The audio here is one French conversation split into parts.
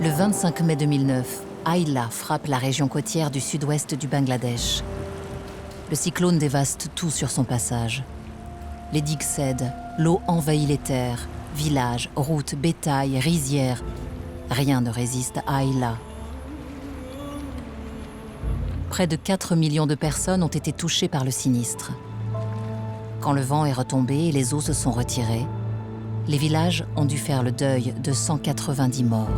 Le 25 mai 2009, Ayla frappe la région côtière du sud-ouest du Bangladesh. Le cyclone dévaste tout sur son passage. Les digues cèdent, l'eau envahit les terres, villages, routes, bétail, rizières. Rien ne résiste à Ayla. Près de 4 millions de personnes ont été touchées par le sinistre. Quand le vent est retombé et les eaux se sont retirées, les villages ont dû faire le deuil de 190 morts.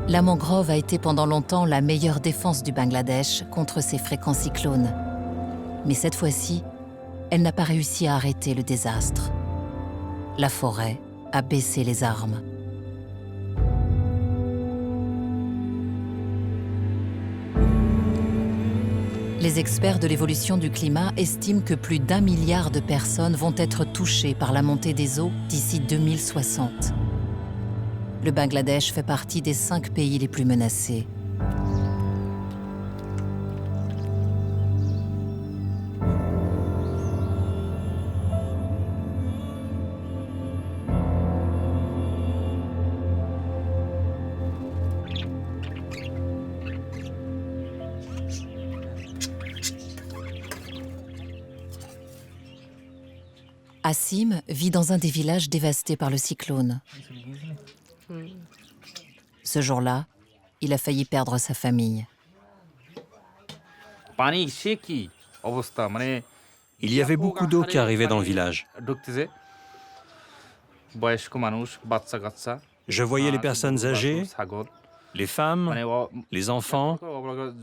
La mangrove a été pendant longtemps la meilleure défense du Bangladesh contre ces fréquents cyclones. Mais cette fois-ci, elle n'a pas réussi à arrêter le désastre. La forêt a baissé les armes. Les experts de l'évolution du climat estiment que plus d'1 milliard de personnes vont être touchées par la montée des eaux d'ici 2060. Le Bangladesh fait partie des 5 pays les plus menacés. Assim vit dans un des villages dévastés par le cyclone. Ce jour-là, il a failli perdre sa famille. Il y avait beaucoup d'eau qui arrivait dans le village. Je voyais les personnes âgées, les femmes, les enfants,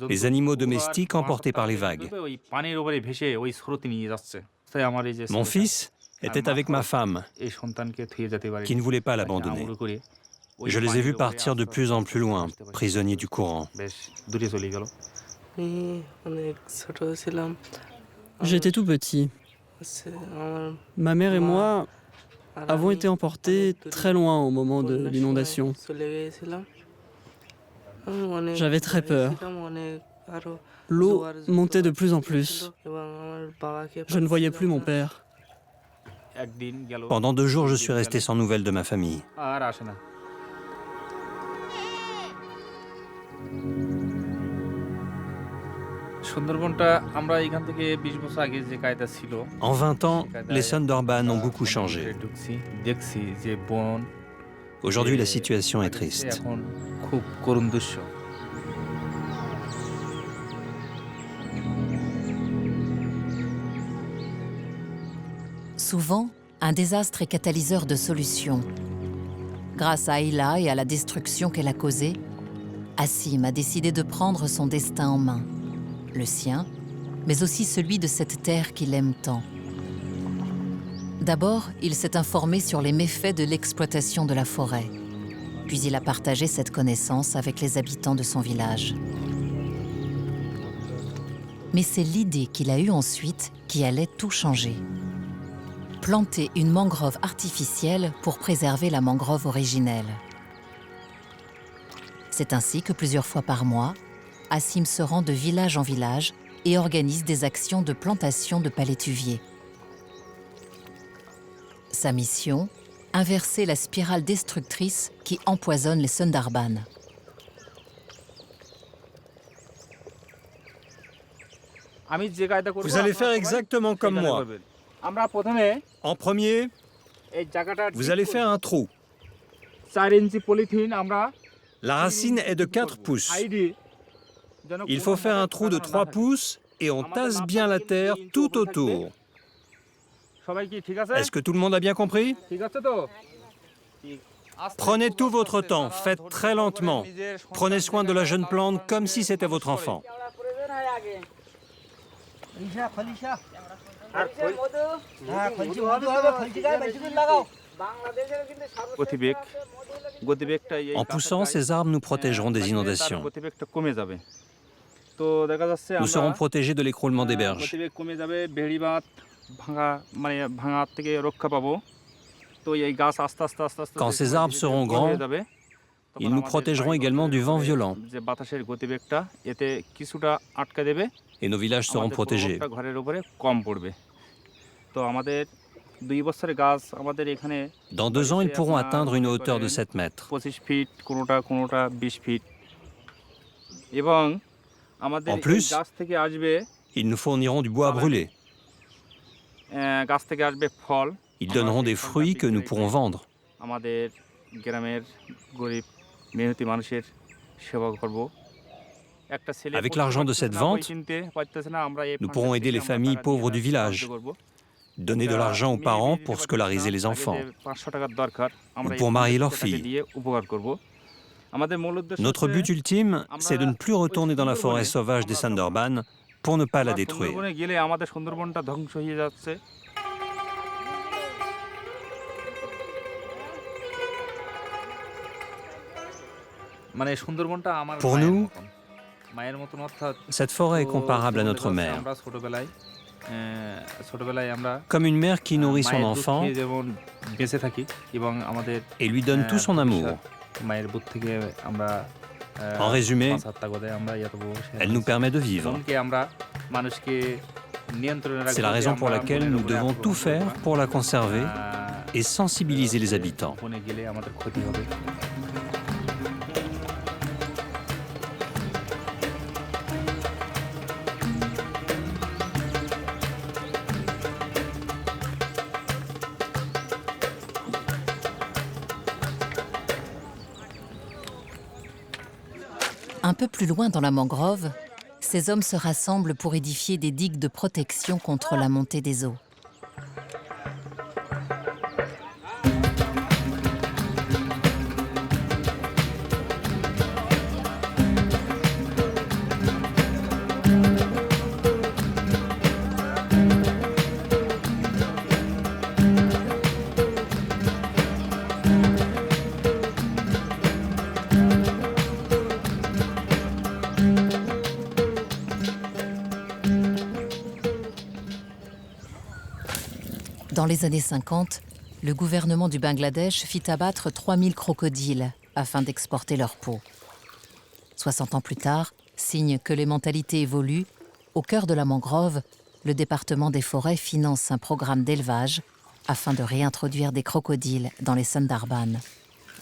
les animaux domestiques emportés par les vagues. Mon fils était avec ma femme, qui ne voulait pas l'abandonner. Je les ai vus partir de plus en plus loin, prisonniers du courant. J'étais tout petit. Ma mère et moi avons été emportés très loin au moment de l'inondation. J'avais très peur. L'eau montait de plus en plus. Je ne voyais plus mon père. Pendant 2 jours, je suis resté sans nouvelles de ma famille. En 20 ans, les Sundarban ont beaucoup changé. Aujourd'hui, la situation est triste. Souvent, un désastre est catalyseur de solutions. Grâce à Ayla et à la destruction qu'elle a causée, Assim a décidé de prendre son destin en main. Le sien, mais aussi celui de cette terre qu'il aime tant. D'abord, il s'est informé sur les méfaits de l'exploitation de la forêt. Puis il a partagé cette connaissance avec les habitants de son village. Mais c'est l'idée qu'il a eue ensuite qui allait tout changer. Planter une mangrove artificielle pour préserver la mangrove originelle. C'est ainsi que plusieurs fois par mois, Assim se rend de village en village et organise des actions de plantation de palétuviers. Sa mission, inverser la spirale destructrice qui empoisonne les Sundarban. Vous allez faire exactement comme moi. En premier, vous allez faire un trou. La racine est de 4 pouces. Il faut faire un trou de 3 pouces et on tasse bien la terre tout autour. Est-ce que tout le monde a bien compris? Prenez tout votre temps, faites très lentement. Prenez soin de la jeune plante comme si c'était votre enfant. En poussant, ces arbres nous protégeront des inondations. Nous serons protégés de l'écroulement des berges. Quand ces arbres seront grands, ils nous protégeront également du vent violent. et nos villages seront protégés. Dans 2 ans, ils pourront atteindre une hauteur de 7 mètres. En plus, ils nous fourniront du bois à brûler. Ils donneront des fruits que nous pourrons vendre. Avec l'argent de cette vente, nous pourrons aider les familles pauvres du village, donner de l'argent aux parents pour scolariser les enfants ou pour marier leurs filles. Notre but ultime, c'est de ne plus retourner dans la forêt sauvage des Sundarban pour ne pas la détruire. Pour nous, cette forêt est comparable à notre mère. Comme une mère qui nourrit son enfant et lui donne tout son amour. En résumé, elle nous permet de vivre. C'est la raison pour laquelle nous devons tout faire pour la conserver et sensibiliser les habitants. Un peu plus loin dans la mangrove, ces hommes se rassemblent pour édifier des digues de protection contre la montée des eaux. Dans les années 50, le gouvernement du Bangladesh fit abattre 3000 crocodiles afin d'exporter leur peau. 60 ans plus tard, signe que les mentalités évoluent, au cœur de la mangrove, le département des forêts finance un programme d'élevage afin de réintroduire des crocodiles dans les Sundarban.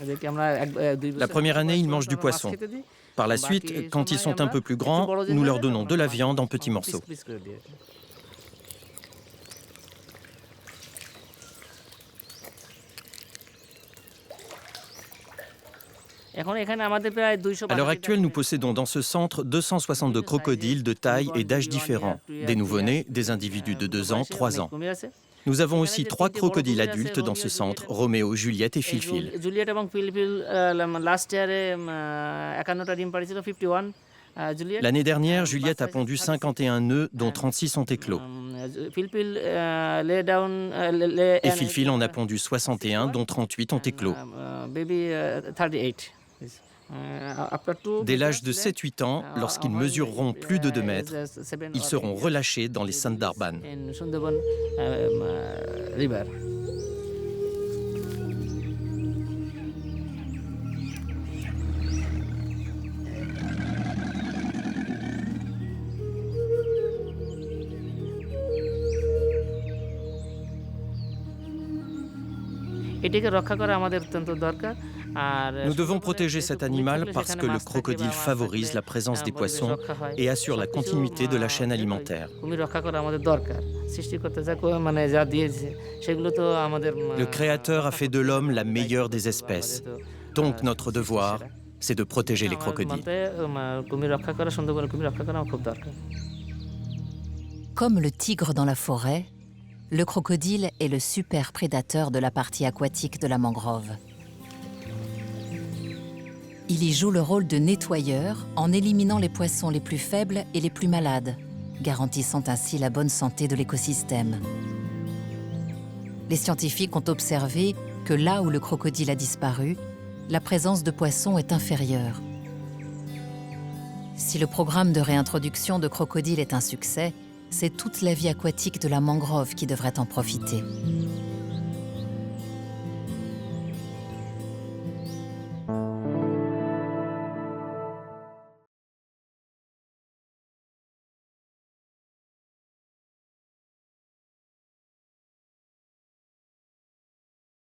La première année, ils mangent du poisson. Par la suite, quand ils sont un peu plus grands, nous leur donnons de la viande en petits morceaux. À l'heure actuelle, nous possédons dans ce centre 262 crocodiles de taille et d'âge différents, des nouveau-nés, des individus de 2 ans, 3 ans. Nous avons aussi 3 crocodiles adultes dans ce centre, Roméo, Juliette et Filfil. L'année dernière, Juliette a pondu 51 œufs, dont 36 ont éclos. Et Filfil en a pondu 61, dont 38 ont éclos. Dès l'âge de 7-8 ans, lorsqu'ils mesureront plus de 2 mètres, ils seront relâchés dans les Sundarban. Nous devons protéger cet animal parce que le crocodile favorise la présence des poissons et assure la continuité de la chaîne alimentaire. Le Créateur a fait de l'homme la meilleure des espèces. Donc notre devoir, c'est de protéger les crocodiles. Comme le tigre dans la forêt, le crocodile est le super prédateur de la partie aquatique de la mangrove. Il y joue le rôle de nettoyeur en éliminant les poissons les plus faibles et les plus malades, garantissant ainsi la bonne santé de l'écosystème. Les scientifiques ont observé que là où le crocodile a disparu, la présence de poissons est inférieure. Si le programme de réintroduction de crocodiles est un succès, c'est toute la vie aquatique de la mangrove qui devrait en profiter.